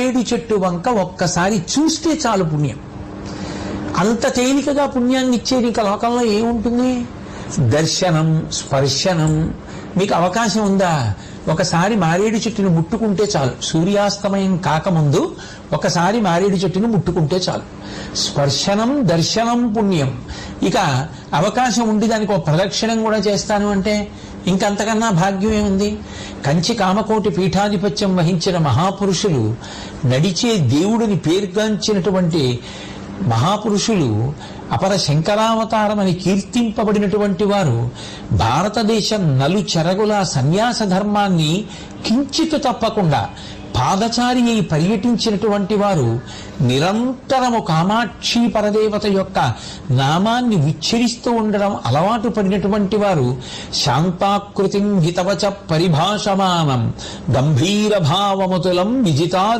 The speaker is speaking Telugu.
మారేడు చెట్టు వంక ఒక్కసారి చూస్తే చాలు పుణ్యం. అంత తేలికగా పుణ్యాన్ని ఇచ్చేది ఇక లోకంలో ఏముంటుంది? దర్శనం, స్పర్శనం. మీకు అవకాశం ఉందా? ఒకసారి మారేడు చెట్టును ముట్టుకుంటే చాలు. సూర్యాస్తమయం కాకముందు ఒకసారి మారేడు చెట్టును ముట్టుకుంటే చాలు. స్పర్శనం, దర్శనం పుణ్యం. ఇక అవకాశం ఉండి దానికి ఒక ప్రదక్షిణం కూడా చేస్తాను అంటే ఇంకంతకన్నా భాగ్యం ఏముంది? కంచి కామకోటి పీఠాధిపత్యం వహించిన మహాపురుషులు, నడిచే దేవుడిని పేర్గాంచినటువంటి మహాపురుషులు, అపర శంకరావతారమని కీర్తింపబడినటువంటి వారు భారతదేశం నలుచెరగుల సన్యాస ధర్మాన్ని కించితు తప్పకుండా పాదచారి అయి పర్యటించినటువంటి వారు నిరంతరము కామాక్షి పరదేవత యొక్క నామాన్ని ఉచ్చరిస్తూ ఉండడం అలవాటు పడినటువంటి వారు శాంతాకృతిం హితవచ పరిభాషమానం గంభీర భావముతులం విజితారు